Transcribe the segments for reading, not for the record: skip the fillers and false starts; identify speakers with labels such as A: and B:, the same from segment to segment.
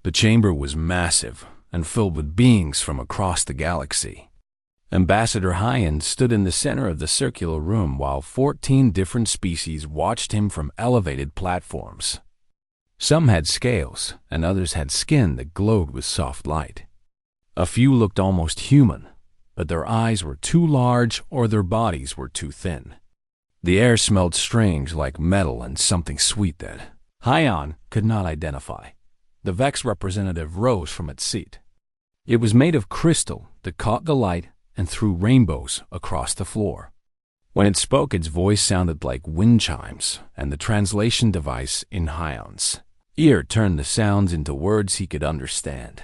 A: The chamber was massive and filled with beings from across the galaxy. Ambassador Hyan stood in the center of the circular room while 14 different species watched him from elevated platforms. Some had scales, and others had skin that glowed with soft light. A few looked almost human, but their eyes were too large or their bodies were too thin. The air smelled strange, like metal and something sweet that Hyan could not identify. The Vex representative rose from its seat. It was made of crystal that caught the light and threw rainbows across the floor. When it spoke, its voice sounded like wind chimes, and the translation device in Hyan's ear turned the sounds into words he could understand.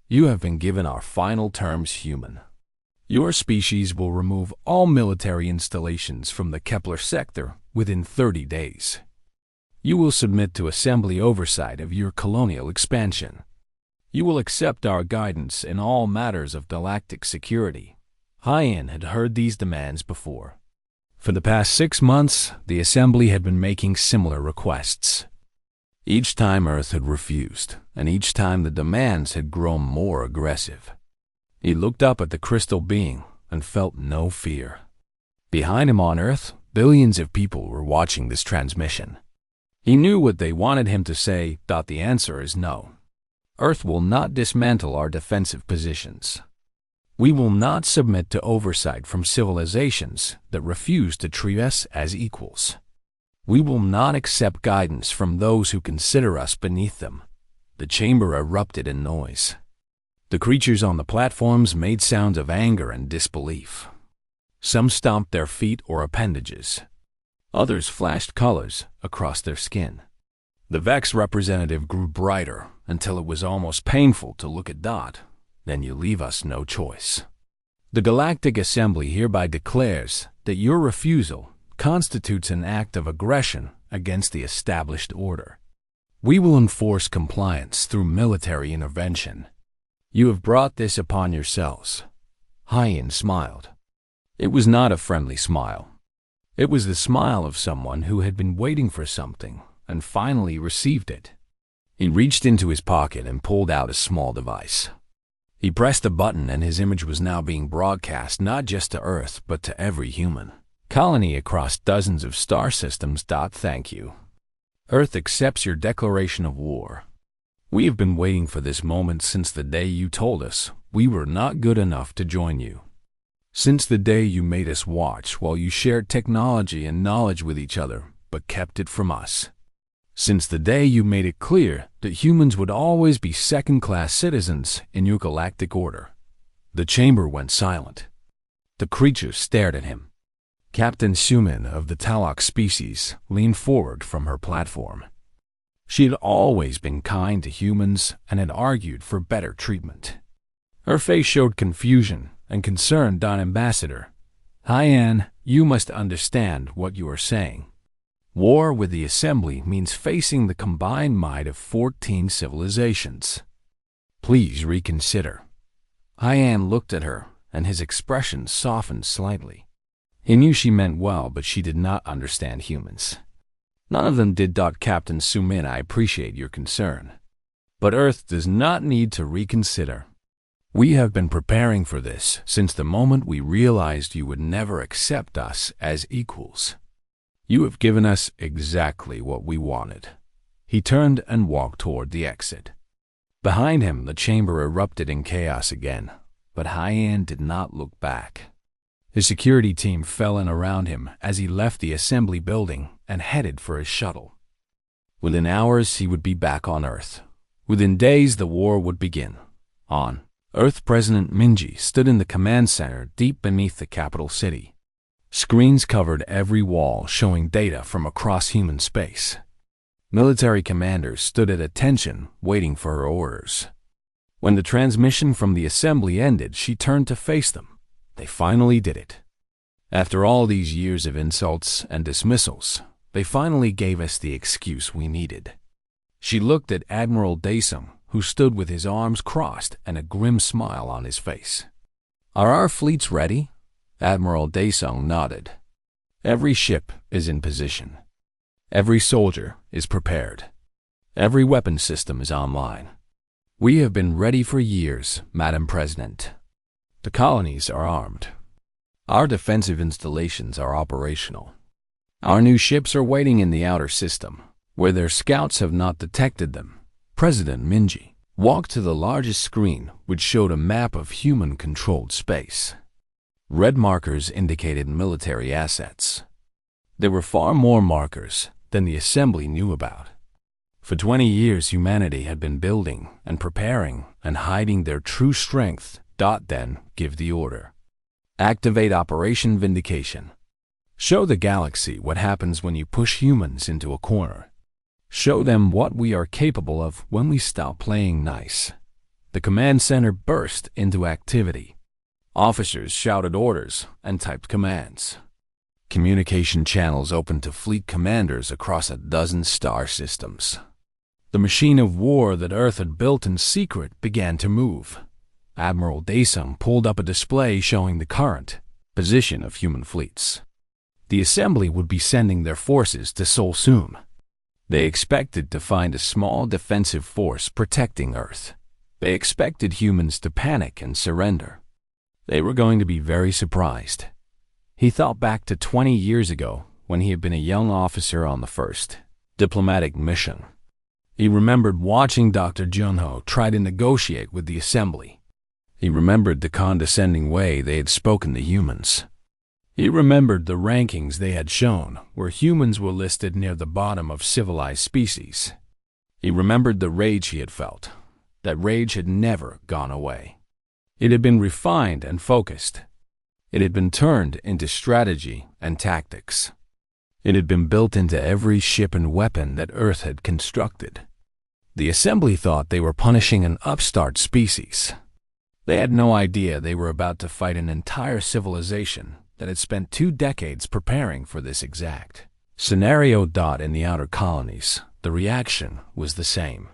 A: You have been given our final terms, human. Your species will remove all military installations from the Kepler sector within 30 days. You will submit to assembly oversight of your colonial expansion. You will accept our guidance in all matters of galactic security. Hyan had heard these demands before. For the past 6 months, the assembly had been making similar requests. Each time Earth had refused, and each time the demands had grown more aggressive. He looked up at the crystal being and felt no fear. Behind him on Earth, billions of people were watching this transmission. He knew what they wanted him to say. The answer is no. Earth will not dismantle our defensive positions. We will not submit to oversight from civilizations that refuse to treat us as equals. We will not accept guidance from those who consider us beneath them. The chamber erupted in noise. The creatures on the platforms made sounds of anger and disbelief. Some stomped their feet or appendages. Others flashed colors across their skin. The Vex representative grew brighter until it was almost painful to look at Dot. Then you leave us no choice. The Galactic Assembly hereby declares that your refusal constitutes an act of aggression against the established order. We will enforce compliance through military intervention. You have brought this upon yourselves. Hyan smiled. It was not a friendly smile. It was the smile of someone who had been waiting for something and finally received it. He reached into his pocket and pulled out a small device. He pressed a button and his image was now being broadcast not just to Earth but to every human colony across dozens of star systems. Thank you. Earth accepts your declaration of war. We have been waiting for this moment since the day you told us we were not good enough to join you. Since the day you made us watch while you shared technology and knowledge with each other but kept it from us. Since the day you made it clear that humans would always be second-class citizens in your galactic order. The chamber went silent. The creatures stared at him. Captain Sumin of the Talok species leaned forward from her platform. She had always been kind to humans and had argued for better treatment. Her face showed confusion and concern. Ambassador Hyan, you must understand what you are saying. War with the Assembly means facing the combined might of 14 civilizations. Please reconsider. Hyan looked at her, and his expression softened slightly. He knew she meant well, but she did not understand humans. None of them did. Captain Sumin, I appreciate your concern. But Earth does not need to reconsider. We have been preparing for this since the moment we realized you would never accept us as equals. You have given us exactly what we wanted. He turned and walked toward the exit. Behind him, the chamber erupted in chaos again, but Hyan did not look back. His security team fell in around him as he left the assembly building and headed for his shuttle. Within hours, he would be back on Earth. Within days, the war would begin. On Earth, President Minji stood in the command center deep beneath the capital city. Screens covered every wall showing data from across human space. Military commanders stood at attention, waiting for her orders. When the transmission from the assembly ended, she turned to face them. They finally did it. After all these years of insults and dismissals, they finally gave us the excuse we needed. She looked at Admiral Daesung, who stood with his arms crossed and a grim smile on his face. Are our fleets ready? Admiral Daesung nodded. Every ship is in position. Every soldier is prepared. Every weapon system is online. "We have been ready for years, Madam President. The colonies are armed. Our defensive installations are operational. Our new ships are waiting in the outer system, where their scouts have not detected them." President Minji walked to the largest screen, which showed a map of human-controlled space. Red markers indicated military assets. There were far more markers than the Assembly knew about. For 20 years, humanity had been building and preparing and hiding their true strength. Then give the order. Activate Operation Vindication. Show the galaxy what happens when you push humans into a corner. Show them what we are capable of when we stop playing nice. The command center burst into activity. Officers shouted orders and typed commands. Communication channels opened to fleet commanders across a dozen star systems. The machine of war that Earth had built in secret began to move. Admiral Daesung pulled up a display showing the current position of human fleets. The Assembly would be sending their forces to Seoul soon. They expected to find a small defensive force protecting Earth. They expected humans to panic and surrender. They were going to be very surprised. He thought back to 20 years ago when he had been a young officer on the first diplomatic mission. He remembered watching Dr. Junho try to negotiate with the Assembly. He remembered the condescending way they had spoken to humans. He remembered the rankings they had shown, where humans were listed near the bottom of civilized species. He remembered the rage he had felt. That rage had never gone away. It had been refined and focused. It had been turned into strategy and tactics. It had been built into every ship and weapon that Earth had constructed. The Assembly thought they were punishing an upstart species. They had no idea they were about to fight an entire civilization that had spent 2 decades preparing for this exact scenario. In the outer colonies, the reaction was the same.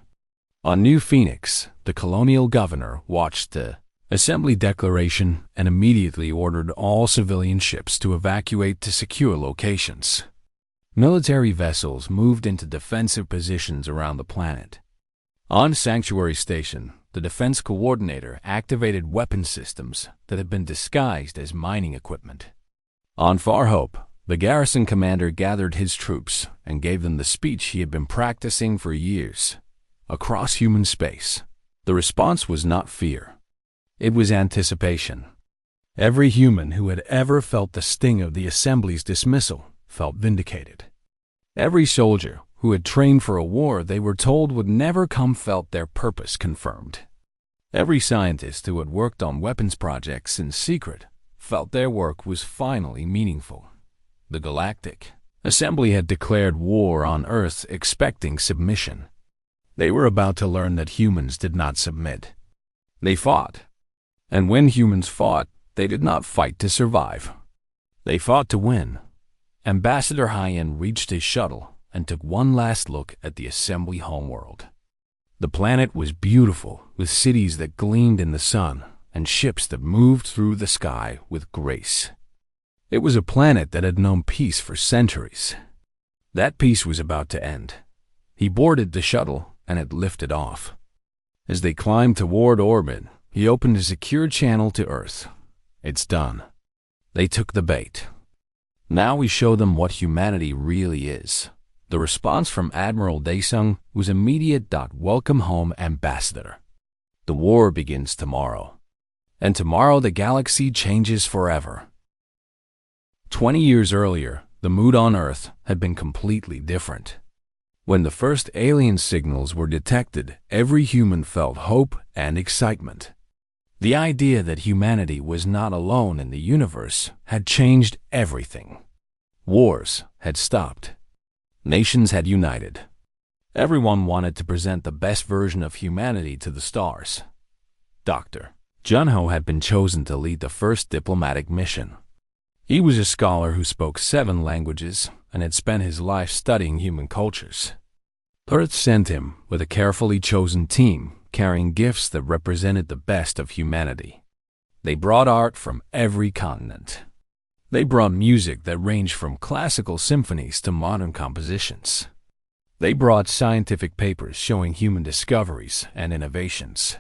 A: On New Phoenix, the colonial governor watched the Assembly declaration and immediately ordered all civilian ships to evacuate to secure locations. Military vessels moved into defensive positions around the planet. On Sanctuary Station, the defense coordinator activated weapon systems that had been disguised as mining equipment. On Far Hope, the garrison commander gathered his troops and gave them the speech he had been practicing for years. Across human space, the response was not fear. It was anticipation. Every human who had ever felt the sting of the Assembly's dismissal felt vindicated. Every soldier who had trained for a war they were told would never come felt their purpose confirmed. Every scientist who had worked on weapons projects in secret felt their work was finally meaningful. The Galactic Assembly had declared war on Earth, expecting submission. They were about to learn that humans did not submit. They fought. And when humans fought, they did not fight to survive. They fought to win. Ambassador Hyen reached his shuttle and took one last look at the Assembly homeworld. The planet was beautiful, with cities that gleamed in the sun and ships that moved through the sky with grace. It was a planet that had known peace for centuries. That peace was about to end. He boarded the shuttle and it lifted off. As they climbed toward orbit, he opened a secure channel to Earth. It's done. They took the bait. Now we show them what humanity really is. The response from Admiral Daesung was immediate. Welcome home, Ambassador. The war begins tomorrow. And tomorrow the galaxy changes forever. 20 years earlier, the mood on Earth had been completely different. When the first alien signals were detected, every human felt hope and excitement. The idea that humanity was not alone in the universe had changed everything. Wars had stopped. Nations had united. Everyone wanted to present the best version of humanity to the stars. Dr. Junho had been chosen to lead the first diplomatic mission. He was a scholar who spoke 7 languages and had spent his life studying human cultures. Earth sent him with a carefully chosen team carrying gifts that represented the best of humanity. They brought art from every continent. They brought music that ranged from classical symphonies to modern compositions. They brought scientific papers showing human discoveries and innovations.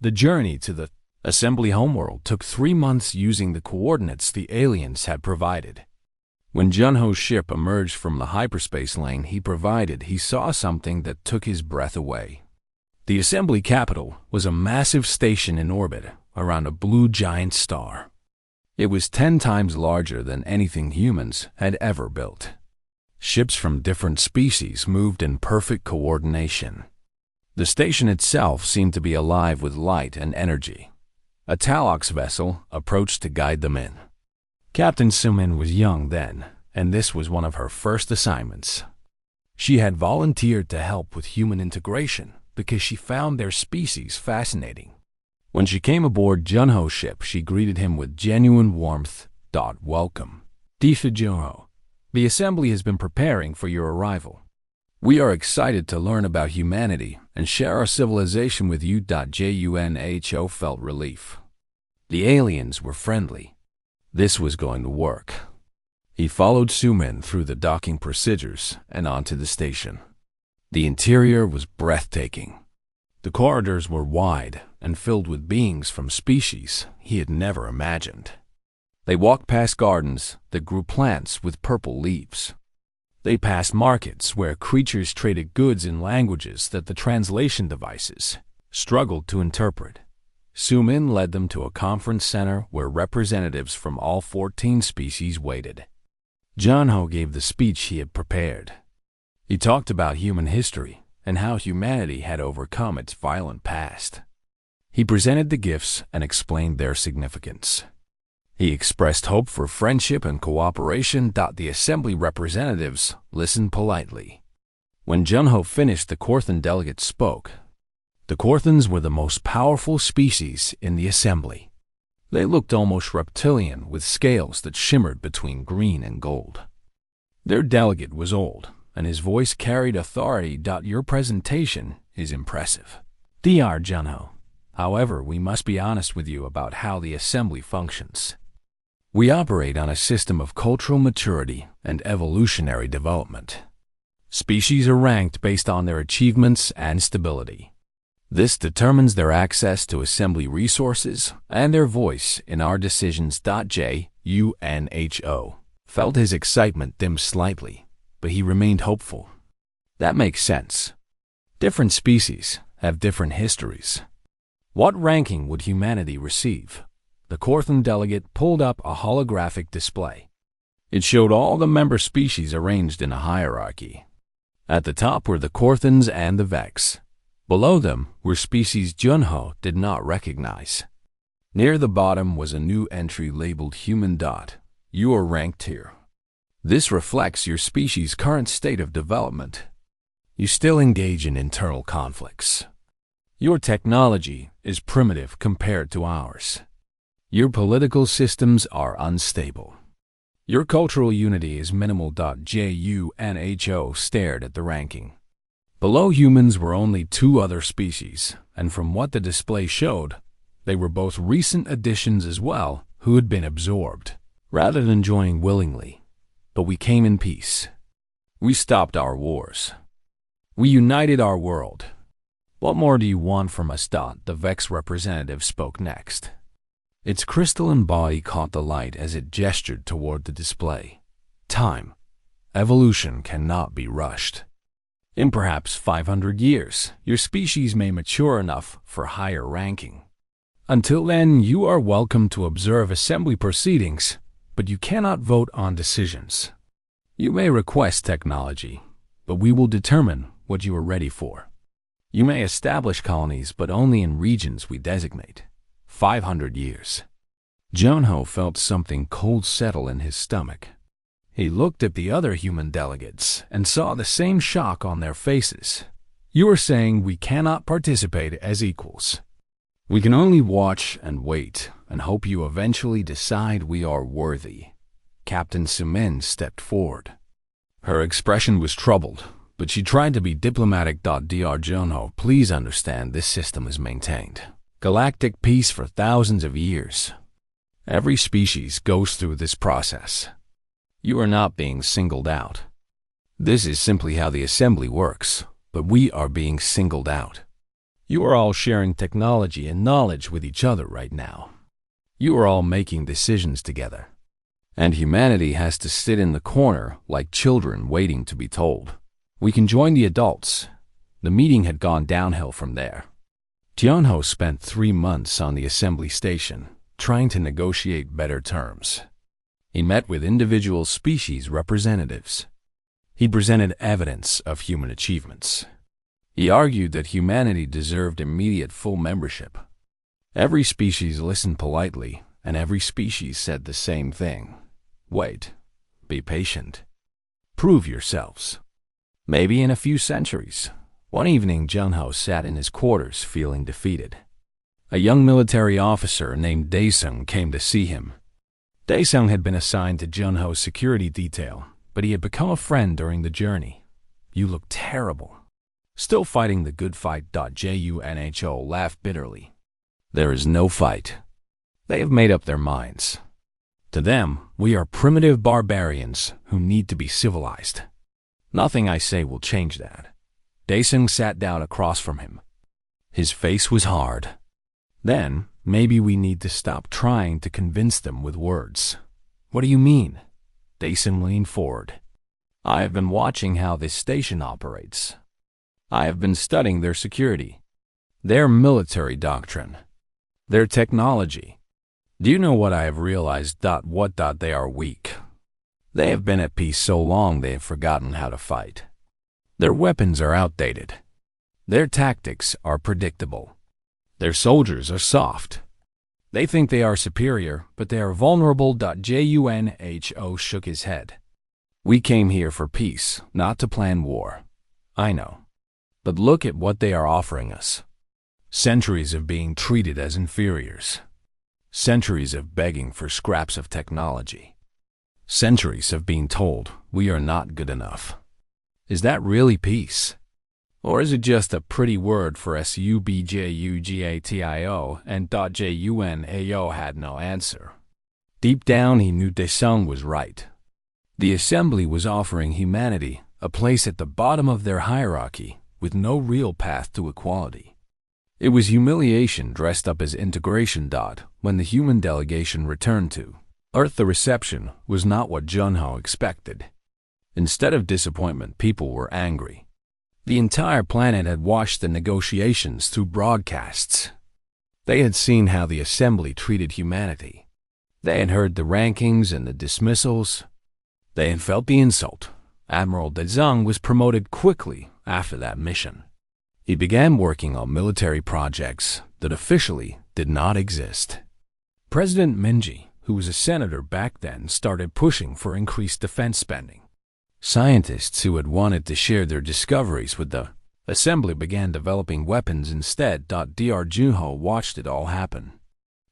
A: The journey to the assembly homeworld took 3 months using the coordinates the aliens had provided. When Junho's ship emerged from the hyperspace lane he saw something that took his breath away. The assembly capital was a massive station in orbit around a blue giant star. It was 10 times larger than anything humans had ever built. Ships from different species moved in perfect coordination. The station itself seemed to be alive with light and energy. A Talox vessel approached to guide them in. Captain Sumin was young then, and this was one of her first assignments. She had volunteered to help with human integration because she found their species fascinating. When she came aboard Junho's ship, she greeted him with genuine warmth. Welcome. Disha Junho, the assembly has been preparing for your arrival. We are excited to learn about humanity and share our civilization with you. Junho felt relief. The aliens were friendly. This was going to work. He followed Sumin through the docking procedures and onto the station. The interior was breathtaking. The corridors were wide and filled with beings from species he had never imagined. They walked past gardens that grew plants with purple leaves. They passed markets where creatures traded goods in languages that the translation devices struggled to interpret. Sumin led them to a conference center where representatives from all 14 species waited. Junho gave the speech he had prepared. He talked about human history and how humanity had overcome its violent past. He presented the gifts and explained their significance. He expressed hope for friendship and cooperation. The assembly representatives listened politely. When Junho finished, the Korthan delegates spoke. The Korthans were the most powerful species in the assembly. They looked almost reptilian with scales that shimmered between green and gold. Their delegate was old, and his voice carried authority. Your presentation is impressive. Dr. Junho. However, we must be honest with you about how the assembly functions. We operate on a system of cultural maturity and evolutionary development. Species are ranked based on their achievements and stability. This determines their access to assembly resources and their voice in our decisions. Junho felt his excitement dim slightly, but he remained hopeful. That makes sense. Different species have different histories. What ranking would humanity receive? The Korthan delegate pulled up a holographic display. It showed all the member species arranged in a hierarchy. At the top were the Korthans and the Vex. Below them were species Junho did not recognize. Near the bottom was a new entry labeled Human. You are ranked here. This reflects your species' current state of development. You still engage in internal conflicts. Your technology is primitive compared to ours. Your political systems are unstable. Your cultural unity is minimal. Junho stared at the ranking. Below humans were only 2 other species, and from what the display showed, they were both recent additions as well who had been absorbed, rather than joining willingly. But we came in peace. We stopped our wars. We united our world. What more do you want from us? The Vex representative spoke next. Its crystalline body caught the light as it gestured toward the display. Time. Evolution cannot be rushed. In perhaps 500 years, your species may mature enough for higher ranking. Until then, you are welcome to observe assembly proceedings, but you cannot vote on decisions. You may request technology, but we will determine what you are ready for. You may establish colonies, but only in regions we designate. 500 years. Junho felt something cold settle in his stomach. He looked at the other human delegates and saw the same shock on their faces. You are saying we cannot participate as equals. We can only watch and wait and hope you eventually decide we are worthy. Captain Sumin stepped forward. Her expression was troubled, but she tried to be diplomatic. Dr. Junho, please understand this system is maintained. Galactic peace for thousands of years. Every species goes through this process. You are not being singled out. This is simply how the assembly works, but we are being singled out. You are all sharing technology and knowledge with each other right now. You are all making decisions together. And humanity has to sit in the corner like children waiting to be told. We can join the adults. The meeting had gone downhill from there. Tianho spent 3 months on the assembly station, trying to negotiate better terms. He met with individual species representatives. He presented evidence of human achievements. He argued that humanity deserved immediate full membership. Every species listened politely, and every species said the same thing. Wait. Be patient. Prove yourselves. Maybe in a few centuries. One evening, Junho sat in his quarters feeling defeated. A young military officer named Daesung came to see him. Daesung had been assigned to Junho's security detail, but he had become a friend during the journey. You look terrible. Still fighting the good fight. Junho laughed bitterly. There is no fight. They have made up their minds. To them, we are primitive barbarians who need to be civilized. Nothing I say will change that. Daesung sat down across from him. His face was hard. Then, maybe we need to stop trying to convince them with words. What do you mean? Daesung leaned forward. I have been watching how this station operates. I have been studying their security, their military doctrine, their technology. Do you know what I have realized? They are weak. They have been at peace so long they have forgotten how to fight. Their weapons are outdated. Their tactics are predictable. Their soldiers are soft. They think they are superior, but they are vulnerable. Junho shook his head. We came here for peace, not to plan war. I know. But look at what they are offering us. Centuries of being treated as inferiors. Centuries of begging for scraps of technology. Centuries of being told we are not good enough. Is that really peace? Or is it just a pretty word for subjugation? And Junho had no answer. Deep down he knew Daesung was right. The assembly was offering humanity a place at the bottom of their hierarchy with no real path to equality. It was humiliation dressed up as integration. When the human delegation returned to Earth, the reception was not what Junho expected. Instead of disappointment, people were angry. The entire planet had watched the negotiations through broadcasts. They had seen how the assembly treated humanity. They had heard the rankings and the dismissals. They had felt the insult. Admiral Daesung was promoted quickly after that mission. He began working on military projects that officially did not exist. President Minji, who was a senator back then, started pushing for increased defense spending. Scientists who had wanted to share their discoveries with the assembly began developing weapons instead. Junho watched it all happen.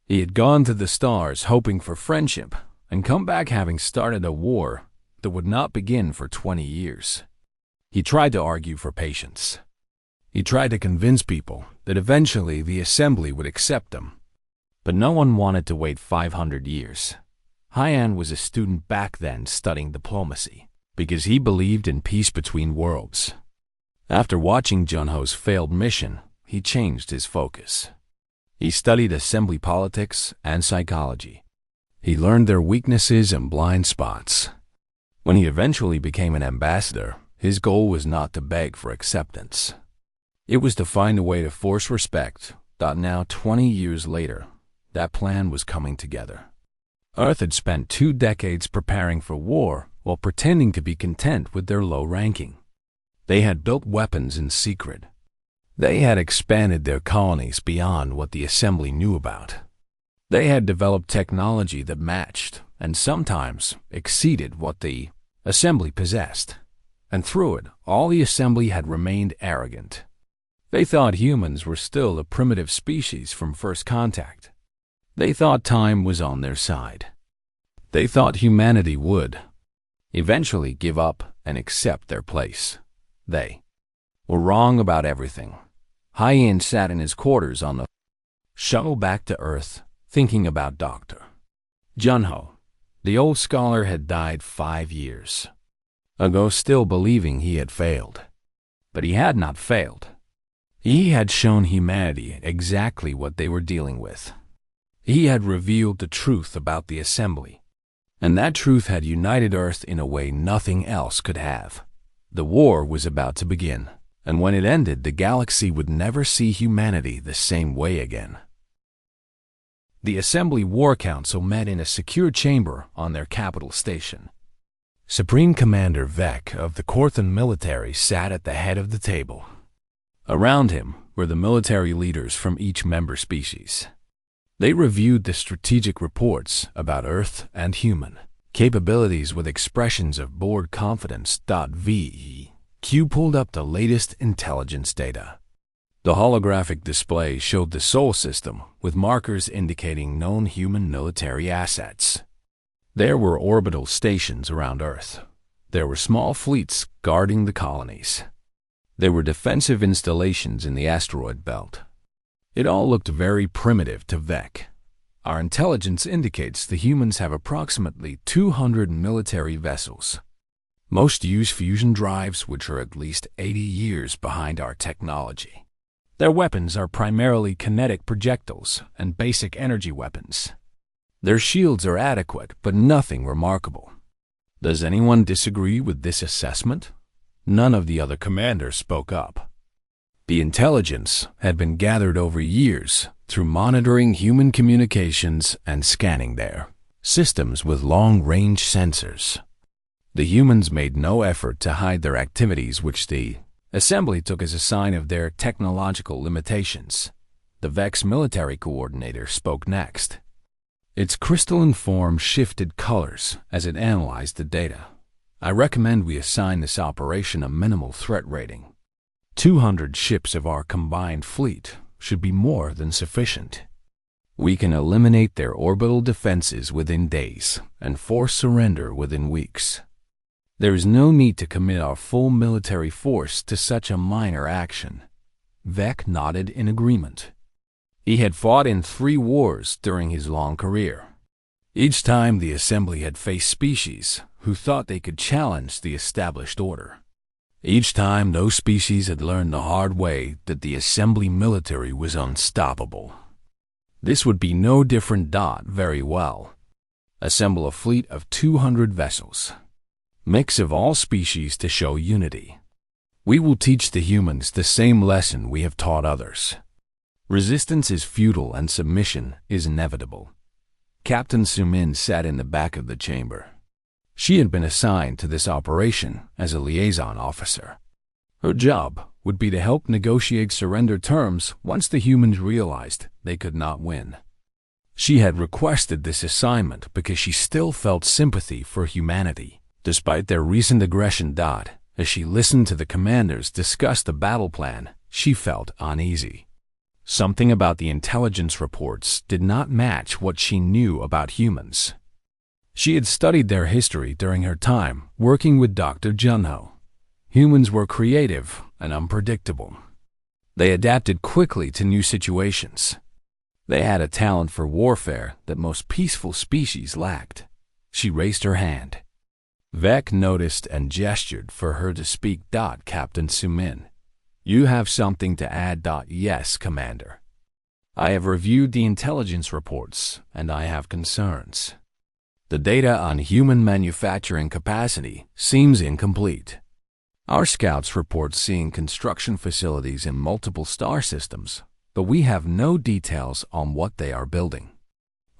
A: He had gone to the stars hoping for friendship and come back having started a war that would not begin for 20 years. He tried to argue for patience. He tried to convince people that eventually the assembly would accept him. But no one wanted to wait 500 years. Haiyan was a student back then studying diplomacy because he believed in peace between worlds. After watching Junho's failed mission, he changed his focus. He studied assembly politics and psychology. He learned their weaknesses and blind spots. When he eventually became an ambassador, his goal was not to beg for acceptance. It was to find a way to force respect. Now, 20 years later, that plan was coming together. Earth had spent 2 decades preparing for war while pretending to be content with their low ranking. They had built weapons in secret. They had expanded their colonies beyond what the assembly knew about. They had developed technology that matched and sometimes exceeded what the assembly possessed. And through it, all the assembly had remained arrogant. They thought humans were still a primitive species from first contact. They thought time was on their side. They thought humanity would eventually give up and accept their place. They were wrong about everything. Haiyan sat in his quarters on the shuttle back to Earth, thinking about Dr. Junho. The old scholar had died 5 years. ago, still believing he had failed. But he had not failed. He had shown humanity exactly what they were dealing with. He had revealed the truth about the assembly, and that truth had united Earth in a way nothing else could have. The war was about to begin, and when it ended, the galaxy would never see humanity the same way again. The Assembly War Council met in a secure chamber on their capital station. Supreme Commander Vec of the Korthan military sat at the head of the table. Around him were the military leaders from each member species. They reviewed the strategic reports about Earth and human capabilities with expressions of bored confidence. Q pulled up the latest intelligence data. The holographic display showed the Sol system with markers indicating known human military assets. There were orbital stations around Earth. There were small fleets guarding the colonies. There were defensive installations in the asteroid belt. It all looked very primitive to Vec. Our intelligence indicates the humans have approximately 200 military vessels. Most use fusion drives, which are at least 80 years behind our technology. Their weapons are primarily kinetic projectiles and basic energy weapons. Their shields are adequate, but nothing remarkable. Does anyone disagree with this assessment? None of the other commanders spoke up. The intelligence had been gathered over years through monitoring human communications and scanning their systems with long-range sensors. The humans made no effort to hide their activities, which the Assembly took as a sign of their technological limitations. The Vec's military coordinator spoke next. Its crystalline form shifted colors as it analyzed the data. I recommend we assign this operation a minimal threat rating. 200 ships of our combined fleet should be more than sufficient. We can eliminate their orbital defenses within days and force surrender within weeks. There is no need to commit our full military force to such a minor action. Vec nodded in agreement. He had fought in 3 wars during his long career. Each time the Assembly had faced species who thought they could challenge the established order. Each time those species had learned the hard way that the Assembly military was unstoppable. This would be no different. Very well. Assemble a fleet of 200 vessels. Mix of all species to show unity. We will teach the humans the same lesson we have taught others. Resistance is futile and submission is inevitable. Captain Sumin sat in the back of the chamber. She had been assigned to this operation as a liaison officer. Her job would be to help negotiate surrender terms once the humans realized they could not win. She had requested this assignment because she still felt sympathy for humanity, despite their recent aggression. As she listened to the commanders discuss the battle plan, she felt uneasy. Something about the intelligence reports did not match what she knew about humans. She had studied their history during her time working with Dr. Junho. Humans were creative and unpredictable. They adapted quickly to new situations. They had a talent for warfare that most peaceful species lacked. She raised her hand. Vec noticed and gestured for her to speak. Captain Sumin, you have something to add? Yes, Commander. I have reviewed the intelligence reports, and I have concerns. The data on human manufacturing capacity seems incomplete. Our scouts report seeing construction facilities in multiple star systems, but we have no details on what they are building.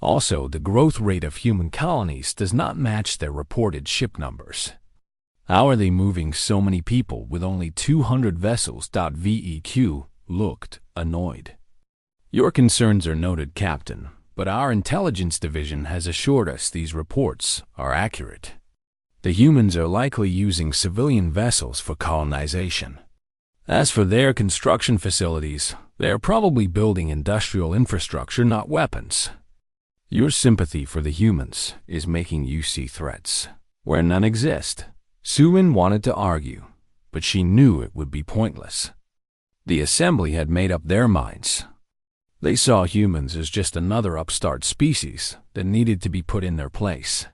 A: Also, the growth rate of human colonies does not match their reported ship numbers. How are they moving so many people with only 200 vessels? Veq looked annoyed. Your concerns are noted, Captain, but our intelligence division has assured us these reports are accurate. The humans are likely using civilian vessels for colonization. As for their construction facilities, they are probably building industrial infrastructure, not weapons. Your sympathy for the humans is making you see threats where none exist. Surin wanted to argue, but she knew it would be pointless. The Assembly had made up their minds. They saw humans as just another upstart species that needed to be put in their place.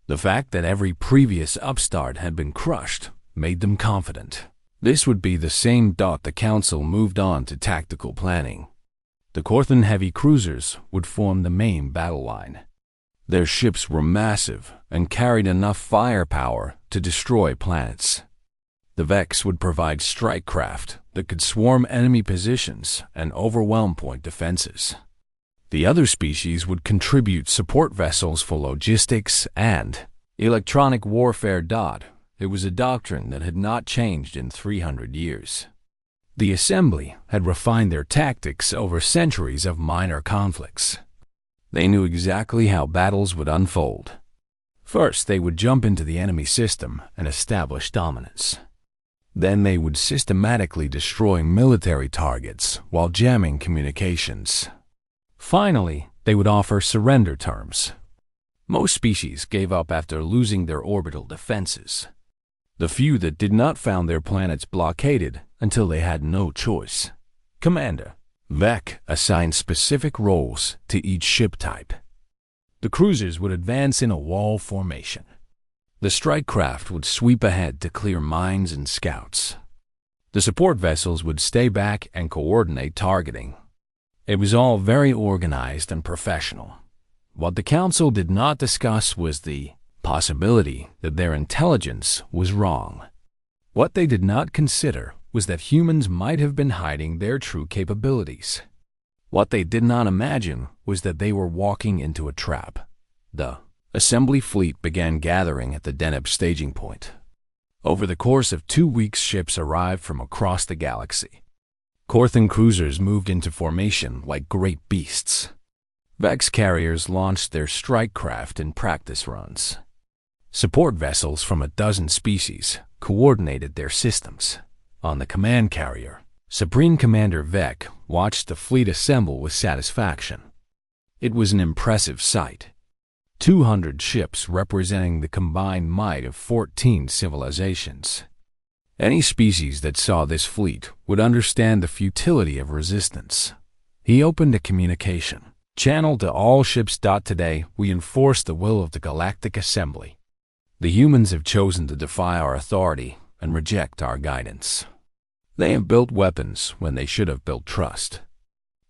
A: The fact that every previous upstart had been crushed made them confident. This would be the same. The council moved on to tactical planning. The Corthan heavy cruisers would form the main battle line. Their ships were massive and carried enough firepower to destroy planets. The Vex would provide strike craft that could swarm enemy positions and overwhelm point defenses. The other species would contribute support vessels for logistics and electronic warfare. It was a doctrine that had not changed in 300 years. The Assembly had refined their tactics over centuries of minor conflicts. They knew exactly how battles would unfold. First, they would jump into the enemy system and establish dominance. Then they would systematically destroy military targets while jamming communications. Finally, they would offer surrender terms. Most species gave up after losing their orbital defenses. The few that did not found their planets blockaded until they had no choice. Commander Vec assigned specific roles to each ship type. The cruisers would advance in a wall formation. The strike craft would sweep ahead to clear mines and scouts. The support vessels would stay back and coordinate targeting. It was all very organized and professional. What the council did not discuss was the possibility that their intelligence was wrong. What they did not consider was that humans might have been hiding their true capabilities. What they did not imagine was that they were walking into a trap. The Assembly fleet began gathering at the Deneb staging point. Over the course of 2 weeks, ships arrived from across the galaxy. Corthan cruisers moved into formation like great beasts. Vex carriers launched their strike craft in practice runs. Support vessels from a dozen species coordinated their systems. On the command carrier, Supreme Commander Vec watched the fleet assemble with satisfaction. It was an impressive sight. 200 ships representing the combined might of 14 civilizations. Any species that saw this fleet would understand the futility of resistance. He opened a communication channel to all ships. Today, we enforce the will of the Galactic Assembly. The humans have chosen to defy our authority and reject our guidance. They have built weapons when they should have built trust.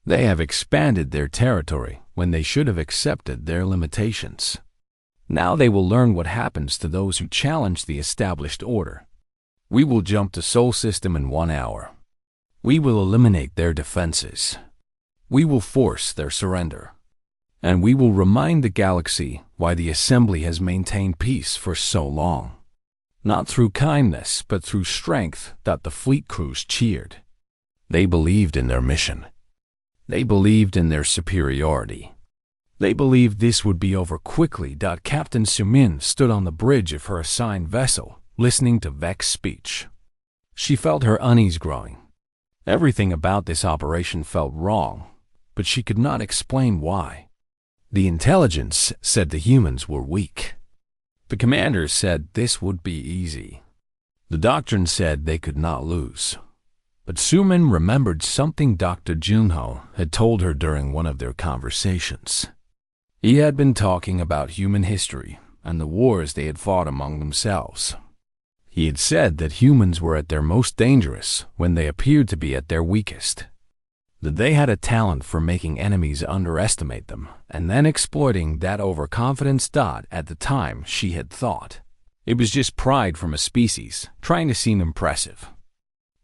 A: They have expanded their territory when they should have accepted their limitations. Now they will learn what happens to those who challenge the established order. We will jump to Sol System in 1 hour. We will eliminate their defenses. We will force their surrender. And we will remind the galaxy why the Assembly has maintained peace for so long. Not through kindness, but through strength. The fleet crews cheered. They believed in their mission. They believed in their superiority. They believed this would be over quickly. Captain Sumin stood on the bridge of her assigned vessel, listening to Vec's speech. She felt her unease growing. Everything about this operation felt wrong, but she could not explain why. The intelligence said the humans were weak. The commander said this would be easy. The doctrine said they could not lose. But Sumin remembered something Dr. Junho had told her during one of their conversations. He had been talking about human history and the wars they had fought among themselves. He had said that humans were at their most dangerous when they appeared to be at their weakest. That they had a talent for making enemies underestimate them and then exploiting that overconfidence. At the time, she had thought it was just pride from a species trying to seem impressive.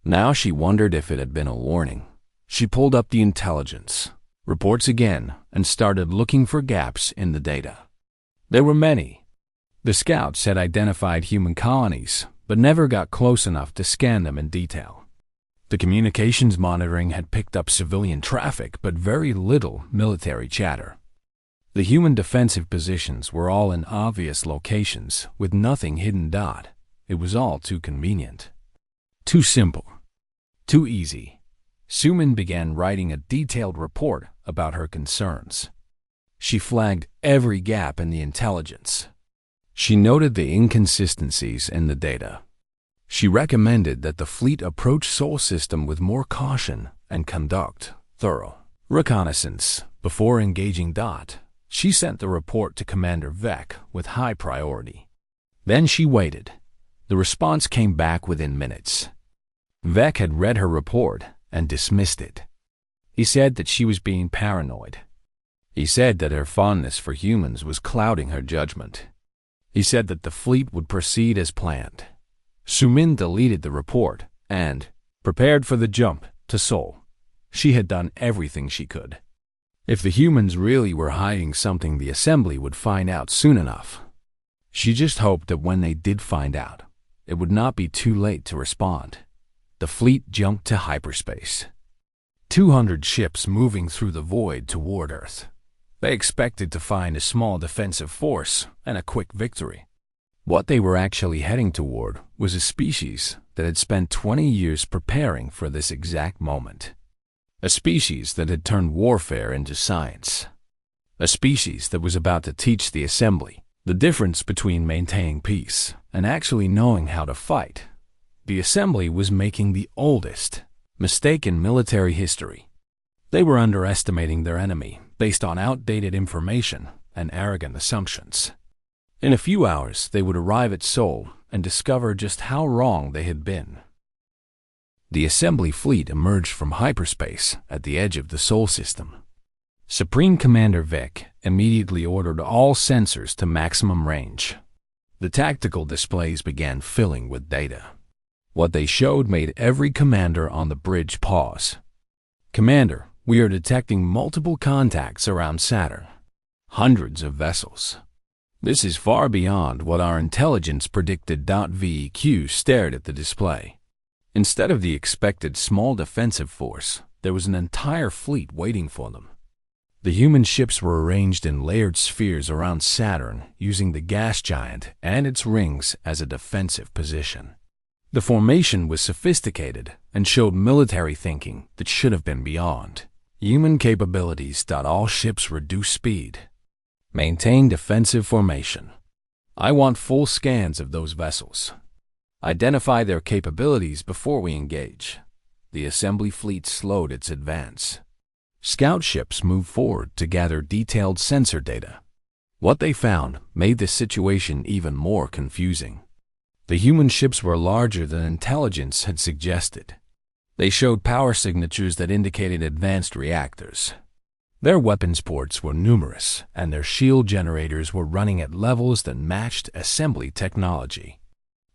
A: Now she wondered if it had been a warning. She pulled up the intelligence reports again and started looking for gaps in the data. There were many. The scouts had identified human colonies, but never got close enough to scan them in detail. The communications monitoring had picked up civilian traffic, but very little military chatter. The human defensive positions were all in obvious locations, with nothing hidden. It was all too convenient. Too simple. Too easy. Sumin began writing a detailed report about her concerns. She flagged every gap in the intelligence. She noted the inconsistencies in the data. She recommended that the fleet approach Sol System with more caution and conduct thorough reconnaissance before engaging. She sent the report to Commander Vec with high priority. Then she waited. The response came back within minutes. Vec had read her report and dismissed it. He said that she was being paranoid. He said that her fondness for humans was clouding her judgment. He said that the fleet would proceed as planned. Sumin deleted the report and prepared for the jump to Seoul. She had done everything she could. If the humans really were hiding something, the assembly would find out soon enough. She just hoped that when they did find out, it would not be too late to respond. The fleet jumped to hyperspace. 200 ships moving through the void toward Earth. They expected to find a small defensive force and a quick victory. What they were actually heading toward was a species that had spent 20 years preparing for this exact moment. A species that had turned warfare into science. A species that was about to teach the assembly the difference between maintaining peace and actually knowing how to fight. The assembly was making the oldest mistake in military history. They were underestimating their enemy based on outdated information and arrogant assumptions. In a few hours, they would arrive at Seoul and discover just how wrong they had been. The assembly fleet emerged from hyperspace at the edge of the Sol system. Supreme Commander Vec immediately ordered all sensors to maximum range. The tactical displays began filling with data. What they showed made every commander on the bridge pause. "Commander, we are detecting multiple contacts around Saturn. Hundreds of vessels. This is far beyond what our intelligence predicted." VEQ stared at the display. Instead of the expected small defensive force, there was an entire fleet waiting for them. The human ships were arranged in layered spheres around Saturn, using the gas giant and its rings as a defensive position. The formation was sophisticated and showed military thinking that should have been beyond human capabilities. All ships reduce speed. Maintain defensive formation. I want full scans of those vessels. Identify their capabilities before we engage. The assembly fleet slowed its advance. Scout ships moved forward to gather detailed sensor data. What they found made the situation even more confusing. The human ships were larger than intelligence had suggested. They showed power signatures that indicated advanced reactors. Their weapons ports were numerous, and their shield generators were running at levels that matched assembly technology.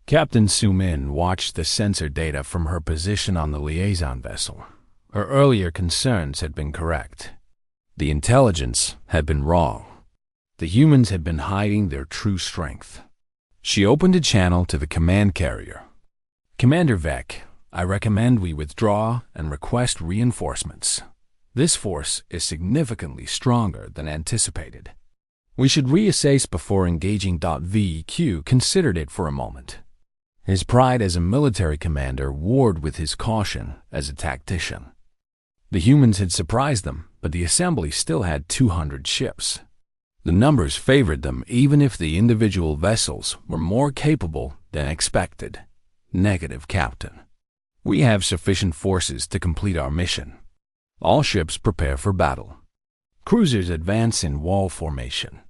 A: Captain Sumin watched the sensor data from her position on the liaison vessel. Her earlier concerns had been correct. The intelligence had been wrong. The humans had been hiding their true strength. She opened a channel to the command carrier. "Commander Vec, I recommend we withdraw and request reinforcements. This force is significantly stronger than anticipated. We should reassess before engaging." VEQ considered it for a moment. His pride as a military commander warred with his caution as a tactician. The humans had surprised them, but the assembly still had 200 ships. The numbers favored them even if the individual vessels were more capable than expected. Negative, Captain. We have sufficient forces to complete our mission. All ships prepare for battle. Cruisers advance in wall formation.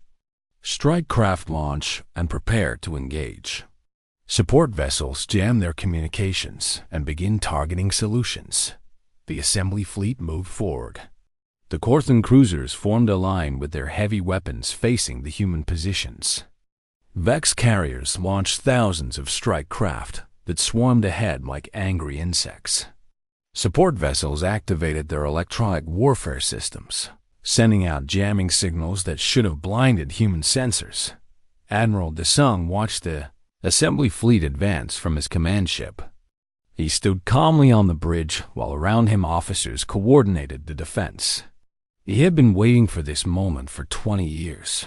A: Strike craft launch and prepare to engage. Support vessels jam their communications and begin targeting solutions. The assembly fleet moved forward. The Korthan cruisers formed a line with their heavy weapons facing the human positions. Vex carriers launched thousands of strike craft that swarmed ahead like angry insects. Support vessels activated their electronic warfare systems, sending out jamming signals that should have blinded human sensors. Admiral Desung watched the assembly fleet advance from his command ship. He stood calmly on the bridge while around him officers coordinated the defense. He had been waiting for this moment for 20 years.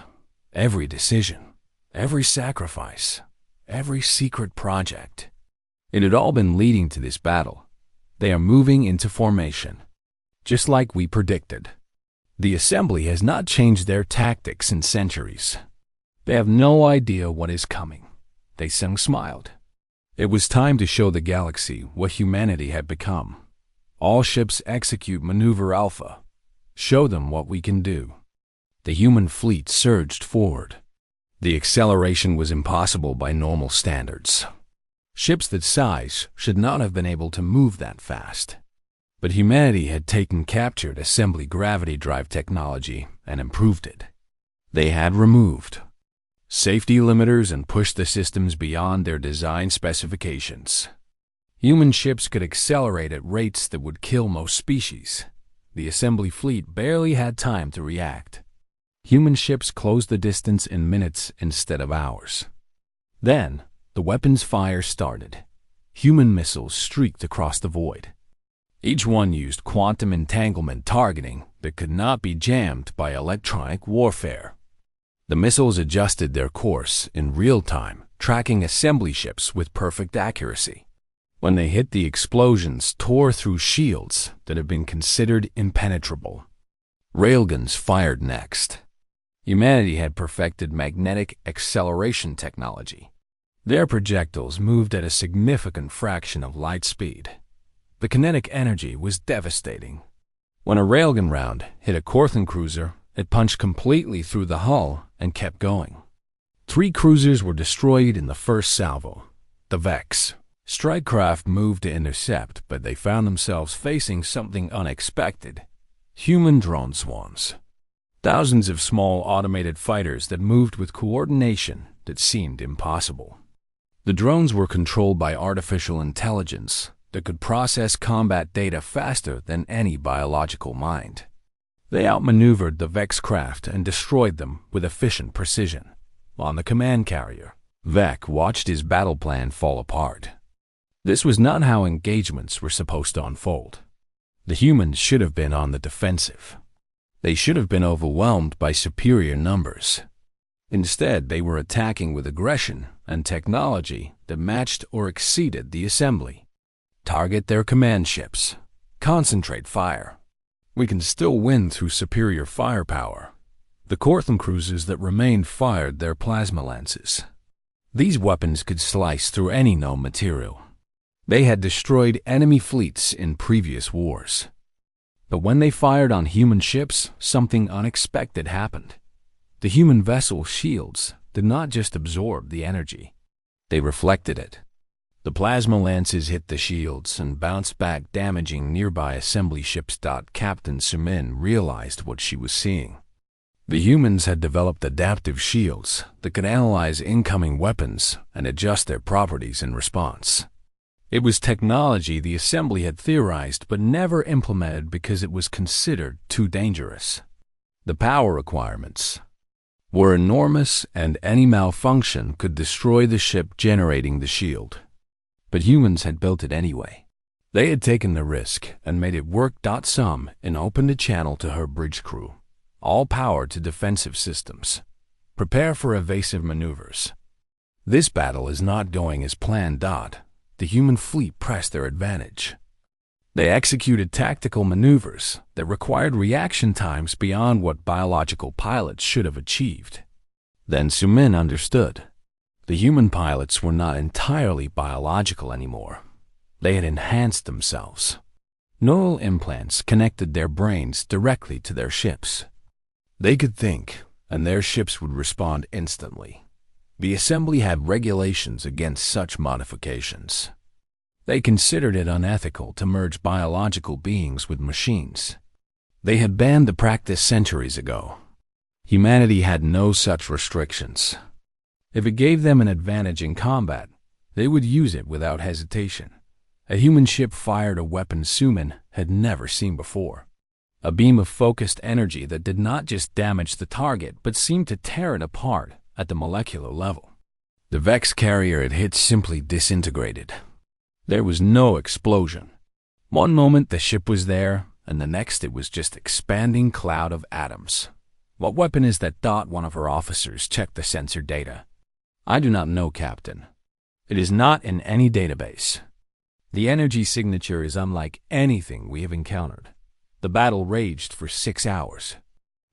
A: Every decision, every sacrifice, every secret project. It had all been leading to this battle. They are moving into formation, just like we predicted. The assembly has not changed their tactics in centuries. They have no idea what is coming. Desung smiled. It was time to show the galaxy what humanity had become. All ships execute Maneuver Alpha. Show them what we can do. The human fleet surged forward. The acceleration was impossible by normal standards. Ships that size should not have been able to move that fast. But humanity had captured assembly gravity drive technology and improved it. They had removed safety limiters and pushed the systems beyond their design specifications. Human ships could accelerate at rates that would kill most species. The assembly fleet barely had time to react. Human ships closed the distance in minutes instead of hours. Then, the weapons fire started. Human missiles streaked across the void. Each one used quantum entanglement targeting that could not be jammed by electronic warfare. The missiles adjusted their course in real time, tracking assembly ships with perfect accuracy. When they hit, the explosions tore through shields that had been considered impenetrable. Railguns fired next. Humanity had perfected magnetic acceleration technology. Their projectiles moved at a significant fraction of light speed. The kinetic energy was devastating. When a railgun round hit a Corthan cruiser, it punched completely through the hull and kept going. 3 cruisers were destroyed in the first salvo. The Vex strike craft moved to intercept, but they found themselves facing something unexpected: human drone swarms. Thousands of small automated fighters that moved with coordination that seemed impossible. The drones were controlled by artificial intelligence that could process combat data faster than any biological mind. They outmaneuvered the Vex craft and destroyed them with efficient precision. On the command carrier, Vec watched his battle plan fall apart. This was not how engagements were supposed to unfold. The humans should have been on the defensive. They should have been overwhelmed by superior numbers. Instead, they were attacking with aggression and technology that matched or exceeded the assembly. Target their command ships. Concentrate fire. We can still win through superior firepower. The Corthan cruisers that remained fired their plasma lances. These weapons could slice through any known material. They had destroyed enemy fleets in previous wars. But when they fired on human ships, something unexpected happened. The human vessel shields did not just absorb the energy. They reflected it. The plasma lances hit the shields and bounced back, damaging nearby assembly ships. Captain Sumin realized what she was seeing. The humans had developed adaptive shields that could analyze incoming weapons and adjust their properties in response. It was technology the assembly had theorized but never implemented because it was considered too dangerous. The power requirements were enormous, and any malfunction could destroy the ship generating the shield. But humans had built it anyway. They had taken the risk and made it work. Some and opened a channel to her bridge crew. All power to defensive systems. Prepare for evasive maneuvers. This battle is not going as planned. The human fleet pressed their advantage. They executed tactical maneuvers that required reaction times beyond what biological pilots should have achieved. Then Sumin understood. The human pilots were not entirely biological anymore. They had enhanced themselves. Neural implants connected their brains directly to their ships. They could think, and their ships would respond instantly. The assembly had regulations against such modifications. They considered it unethical to merge biological beings with machines. They had banned the practice centuries ago. Humanity had no such restrictions. If it gave them an advantage in combat, they would use it without hesitation. A human ship fired a weapon Sumin had never seen before. A beam of focused energy that did not just damage the target but seemed to tear it apart at the molecular level. The Vex carrier it hit simply disintegrated. There was no explosion. One moment the ship was there, and the next it was just expanding cloud of atoms. What weapon is that? One of her officers checked the sensor data. I do not know, Captain. It is not in any database. The energy signature is unlike anything we have encountered. The battle raged for 6 hours.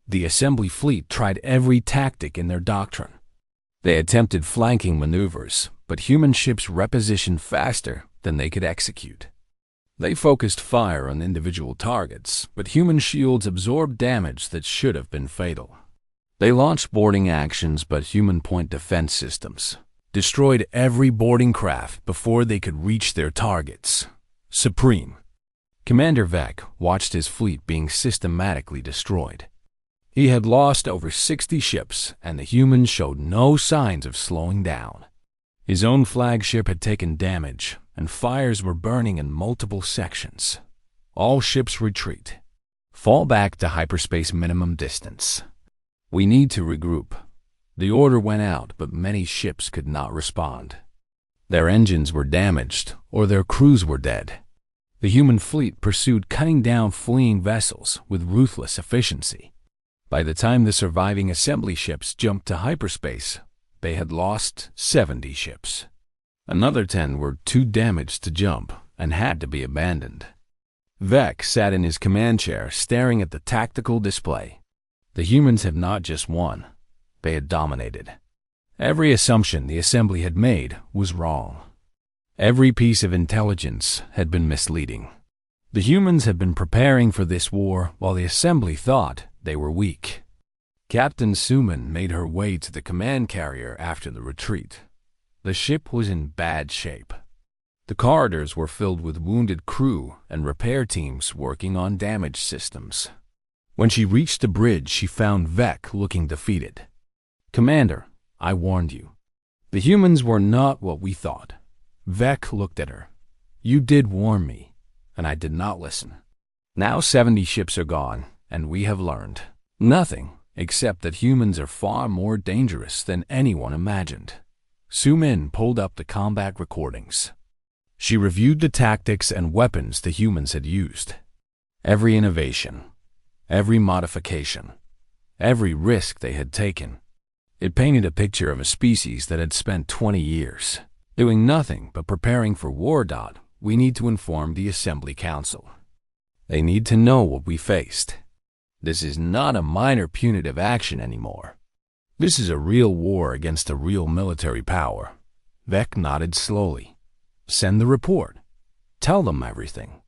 A: The assembly fleet tried every tactic in their doctrine. They attempted flanking maneuvers, but human ships repositioned faster than they could execute. They focused fire on individual targets, but human shields absorbed damage that should have been fatal. They launched boarding actions but human point defense systems destroyed every boarding craft before they could reach their targets. Supreme. Commander Vec watched his fleet being systematically destroyed. He had lost over 60 ships, and the humans showed no signs of slowing down. His own flagship had taken damage, and fires were burning in multiple sections. All ships retreat. Fall back to hyperspace minimum distance. We need to regroup. The order went out, but many ships could not respond. Their engines were damaged, or their crews were dead. The human fleet pursued, cutting down fleeing vessels with ruthless efficiency. By the time the surviving assembly ships jumped to hyperspace, they had lost 70 ships. Another 10 were too damaged to jump and had to be abandoned. Vec sat in his command chair, staring at the tactical display. The humans had not just won. They had dominated. Every assumption the assembly had made was wrong. Every piece of intelligence had been misleading. The humans had been preparing for this war while the assembly thought they were weak. Captain Suman made her way to the command carrier after the retreat. The ship was in bad shape. The corridors were filled with wounded crew and repair teams working on damaged systems. When she reached the bridge, she found Vec looking defeated. "Commander, I warned you. The humans were not what we thought." Vec looked at her. "You did warn me, and I did not listen. Now 70 ships are gone, and we have learned nothing except that humans are far more dangerous than anyone imagined." Su Min pulled up the combat recordings. She reviewed the tactics and weapons the humans had used. Every innovation, every modification, every risk they had taken. It painted a picture of a species that had spent 20 years doing nothing but preparing for war. We need to inform the Assembly Council. They need to know what we faced. This is not a minor punitive action anymore. This is a real war against a real military power. Vec nodded slowly. "Send the report. Tell them everything.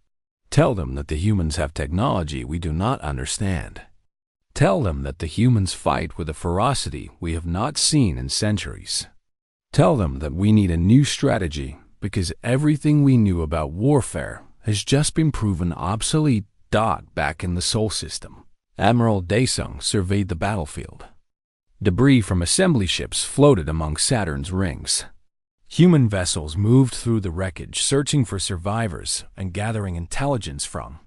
A: Tell them that the humans have technology we do not understand. Tell them that the humans fight with a ferocity we have not seen in centuries. Tell them that we need a new strategy because everything we knew about warfare has just been proven obsolete. Back in the Sol system, Admiral Daesung surveyed the battlefield. Debris from assembly ships floated among Saturn's rings. Human vessels moved through the wreckage, searching for survivors and gathering intelligence from.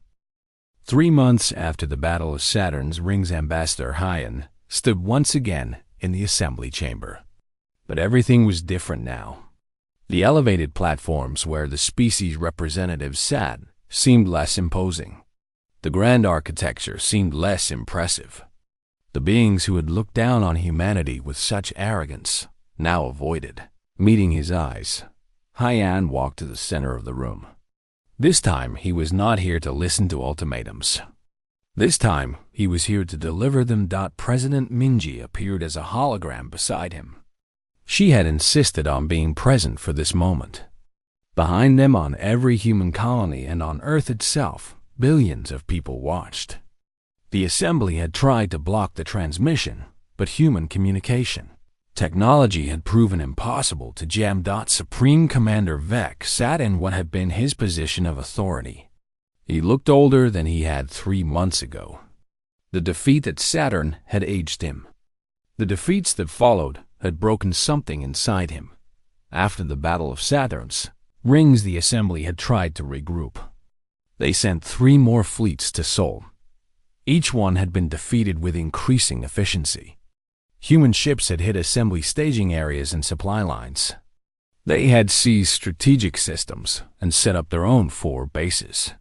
A: 3 months after the Battle of Saturn's rings, Ambassador Hyan stood once again in the assembly chamber. But everything was different now. The elevated platforms where the species representatives sat seemed less imposing. The grand architecture seemed less impressive. The beings who had looked down on humanity with such arrogance now avoided meeting his eyes. Hyan walked to the center of the room. This time, he was not here to listen to ultimatums. This time, he was here to deliver them. President Minji appeared as a hologram beside him. She had insisted on being present for this moment. Behind them, on every human colony and on Earth itself, billions of people watched. The assembly had tried to block the transmission, but human communication technology had proven impossible to jam. Supreme Commander Vec sat in what had been his position of authority. He looked older than he had 3 months ago. The defeat at Saturn had aged him. The defeats that followed had broken something inside him. After the Battle of Saturn's rings, the assembly had tried to regroup. They sent 3 more fleets to Sol. Each one had been defeated with increasing efficiency. Human ships had hit assembly staging areas and supply lines. They had seized strategic systems and set up their own 4 bases.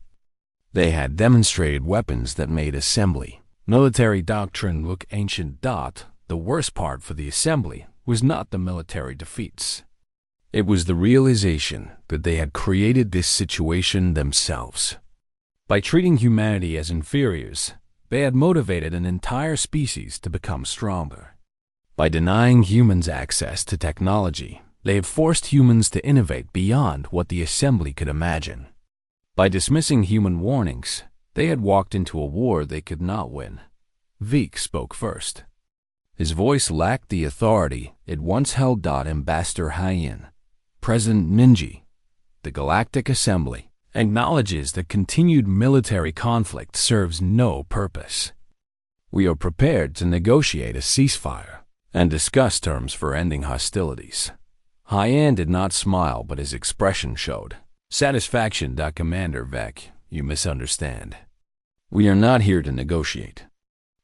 A: They had demonstrated weapons that made assembly military doctrine look ancient. The worst part for the assembly was not the military defeats. It was the realization that they had created this situation themselves. By treating humanity as inferiors, they had motivated an entire species to become stronger. By denying humans access to technology, they had forced humans to innovate beyond what the assembly could imagine. By dismissing human warnings, they had walked into a war they could not win. Vec spoke first. His voice lacked the authority it once held. Ambassador Hyen, President Minji, the Galactic Assembly, acknowledges that continued military conflict serves no purpose. We are prepared to negotiate a ceasefire and discuss terms for ending hostilities. Hyen did not smile, but his expression showed satisfaction. Commander Vec, you misunderstand. We are not here to negotiate.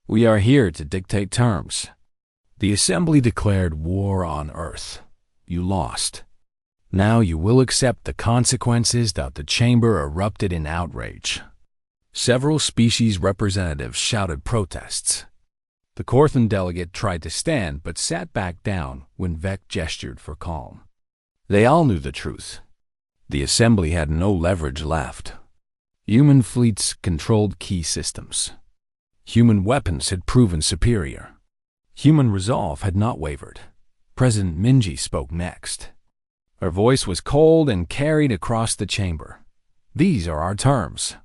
A: We are here to dictate terms. The Assembly declared war on Earth. You lost. Now you will accept the consequences. The chamber erupted in outrage. Several species representatives shouted protests. The Corthan delegate tried to stand but sat back down when Vec gestured for calm. They all knew the truth. The Assembly had no leverage left. Human fleets controlled key systems. Human weapons had proven superior. Human resolve had not wavered. President Minji spoke next. Her voice was cold and carried across the chamber. These are our terms.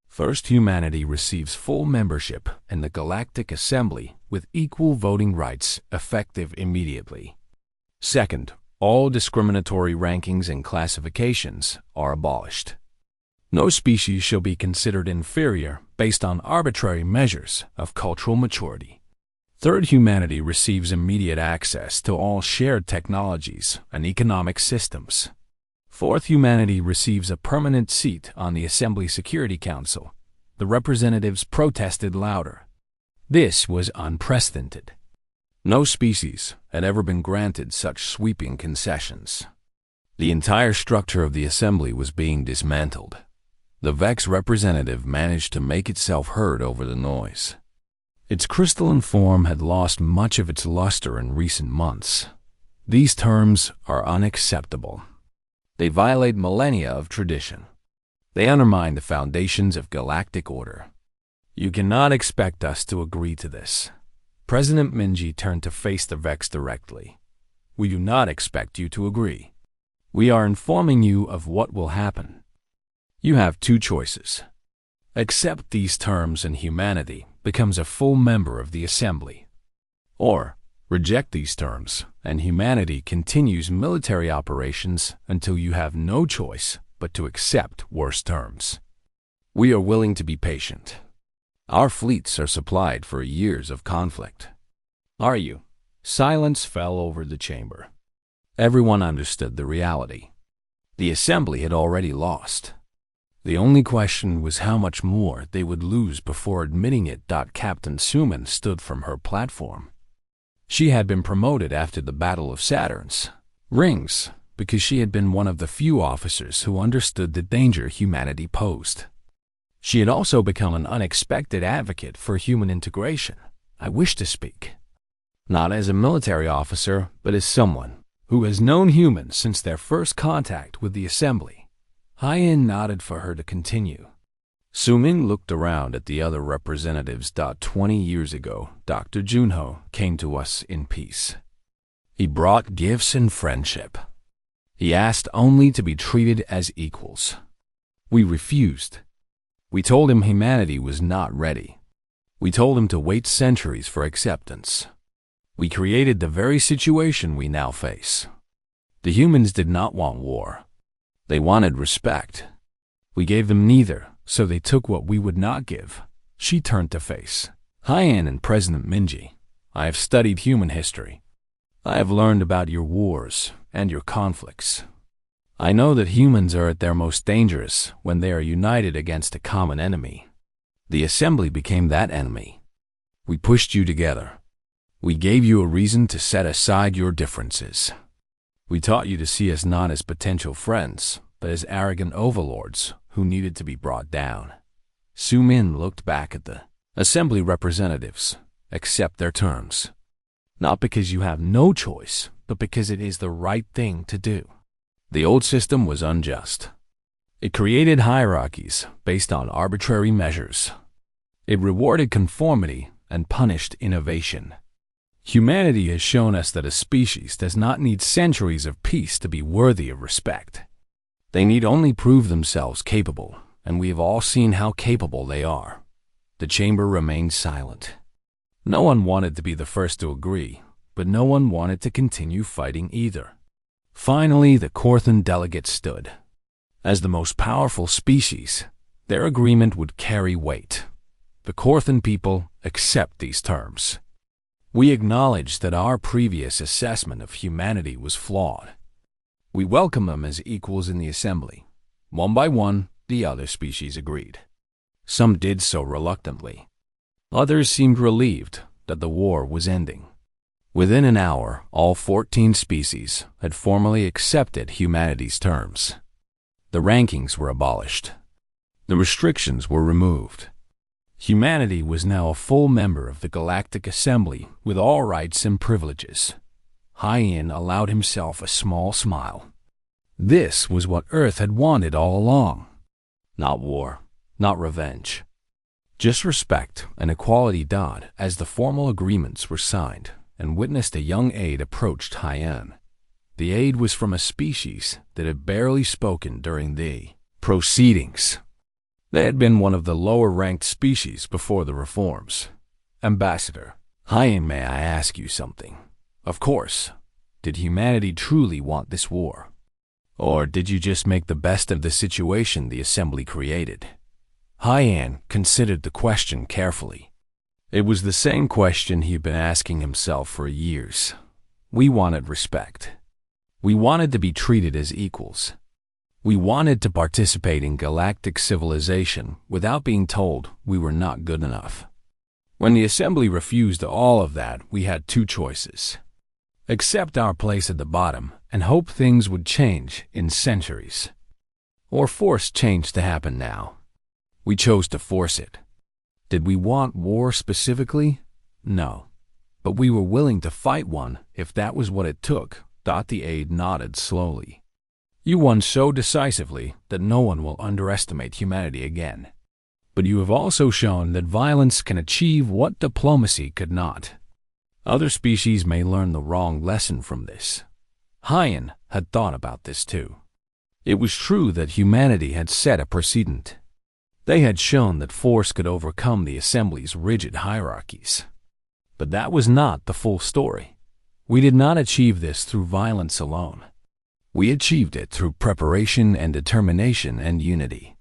A: First, humanity receives full membership in the Galactic Assembly with equal voting rights effective immediately. Second, all discriminatory rankings and classifications are abolished. No species shall be considered inferior based on arbitrary measures of cultural maturity. Third, humanity receives immediate access to all shared technologies and economic systems. Fourth, humanity receives a permanent seat on the Assembly Security Council. The representatives protested louder. This was unprecedented. No species had ever been granted such sweeping concessions. The entire structure of the Assembly was being dismantled. The Vex representative managed to make itself heard over the noise. Its crystalline form had lost much of its luster in recent months. These terms are unacceptable. They violate millennia of tradition. They undermine the foundations of galactic order. You cannot expect us to agree to this. President Minji turned to face the Vex directly. We do not expect you to agree. We are informing you of what will happen. You have two choices. Accept these terms and humanity becomes a full member of the Assembly. Or reject these terms and humanity continues military operations until you have no choice but to accept worse terms. We are willing to be patient. Our fleets are supplied for years of conflict. Are you? Silence fell over the chamber. Everyone understood the reality. The Assembly had already lost. The only question was how much more they would lose before admitting it. Captain Suman stood from her platform. She had been promoted after the Battle of Saturn's Rings because she had been one of the few officers who understood the danger humanity posed. She had also become an unexpected advocate for human integration. I wish to speak, not as a military officer, but as someone who has known humans since their first contact with the Assembly. Hyen nodded for her to continue. Sumin looked around at the other representatives. 20 years ago, Dr. Junho came to us in peace. He brought gifts and friendship. He asked only to be treated as equals. We refused. We told him humanity was not ready. We told him to wait centuries for acceptance. We created the very situation we now face. The humans did not want war. They wanted respect. We gave them neither, so they took what we would not give. She turned to face Hyen and President Minji. I have studied human history. I have learned about your wars and your conflicts. I know that humans are at their most dangerous when they are united against a common enemy. The Assembly became that enemy. We pushed you together. We gave you a reason to set aside your differences. We taught you to see us not as potential friends, but as arrogant overlords who needed to be brought down. Sumin looked back at the Assembly representatives. Accept their terms. Not because you have no choice, but because it is the right thing to do. The old system was unjust. It created hierarchies based on arbitrary measures. It rewarded conformity and punished innovation. Humanity has shown us that a species does not need centuries of peace to be worthy of respect. They need only prove themselves capable, and we have all seen how capable they are. The chamber remained silent. No one wanted to be the first to agree, but no one wanted to continue fighting either. Finally, the Corthan delegates stood. As the most powerful species, their agreement would carry weight. The Corthan people accept these terms. We acknowledge that our previous assessment of humanity was flawed. We welcome them as equals in the assembly. One by one, the other species agreed. Some did so reluctantly. Others seemed relieved that the war was ending. Within an hour, all 14 species had formally accepted humanity's terms. The rankings were abolished. The restrictions were removed. Humanity was now a full member of the Galactic Assembly with all rights and privileges. Hyen allowed himself a small smile. This was what Earth had wanted all along. Not war, not revenge. Just respect and equality. As the formal agreements were signed and witnessed a young aide approached Hyen. The aide was from a species that had barely spoken during the proceedings. They had been one of the lower-ranked species before the reforms. Ambassador, Hyen, may I ask you something? Of course. Did humanity truly want this war? Or did you just make the best of the situation the Assembly created? Hyen considered the question carefully. It was the same question he had been asking himself for years. We wanted respect. We wanted to be treated as equals. We wanted to participate in galactic civilization without being told we were not good enough. When the Assembly refused all of that, we had two choices. Accept our place at the bottom and hope things would change in centuries. Or force change to happen now. We chose to force it. Did we want war specifically? No. But we were willing to fight one if that was what it took. The aide nodded slowly. You won so decisively that no one will underestimate humanity again. But you have also shown that violence can achieve what diplomacy could not. Other species may learn the wrong lesson from this. Hyen had thought about this too. It was true that humanity had set a precedent. They had shown that force could overcome the Assembly's rigid hierarchies. But that was not the full story. We did not achieve this through violence alone. We achieved it through preparation and determination and unity.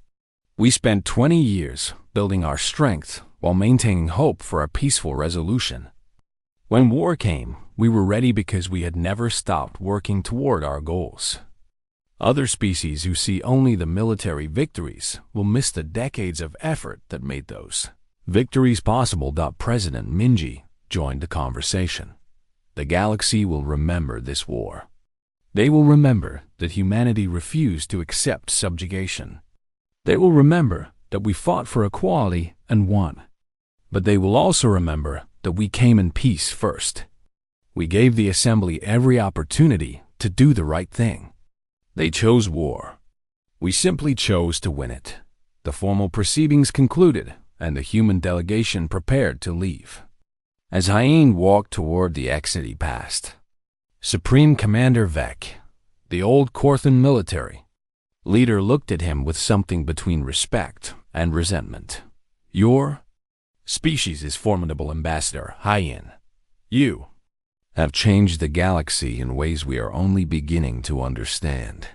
A: We spent 20 years building our strength while maintaining hope for a peaceful resolution. When war came, we were ready because we had never stopped working toward our goals. Other species who see only the military victories will miss the decades of effort that made those victories possible. President Minji joined the conversation. The galaxy will remember this war. They will remember that humanity refused to accept subjugation. They will remember that we fought for equality and won. But they will also remember that we came in peace first. We gave the Assembly every opportunity to do the right thing. They chose war. We simply chose to win it. The formal proceedings concluded, and the human delegation prepared to leave. As Hyen walked toward the exit, he passed Supreme Commander Vec, the old Corthan military leader, looked at him with something between respect and resentment. Your species is formidable, Ambassador Hyen. You have changed the galaxy in ways we are only beginning to understand.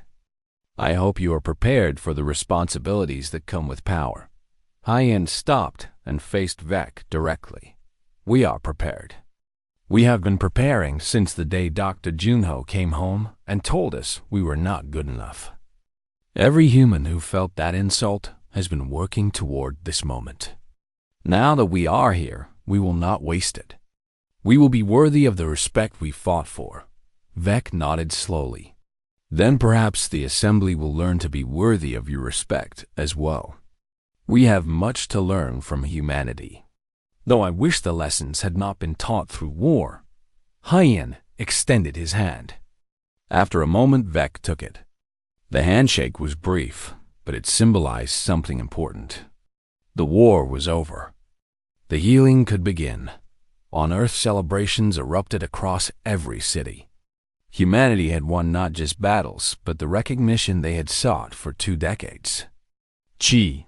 A: I hope you are prepared for the responsibilities that come with power. Hyen stopped and faced Vec directly. We are prepared. We have been preparing since the day Dr. Junho came home and told us we were not good enough. Every human who felt that insult has been working toward this moment. Now that we are here, we will not waste it. We will be worthy of the respect we fought for. Vec nodded slowly. Then perhaps the Assembly will learn to be worthy of your respect as well. We have much to learn from humanity. Though I wish the lessons had not been taught through war. Hyen extended his hand. After a moment, Vec took it. The handshake was brief, but it symbolized something important. The war was over. The healing could begin. On Earth, celebrations erupted across every city. Humanity had won not just battles, but the recognition they had sought for 2 decades. Chi,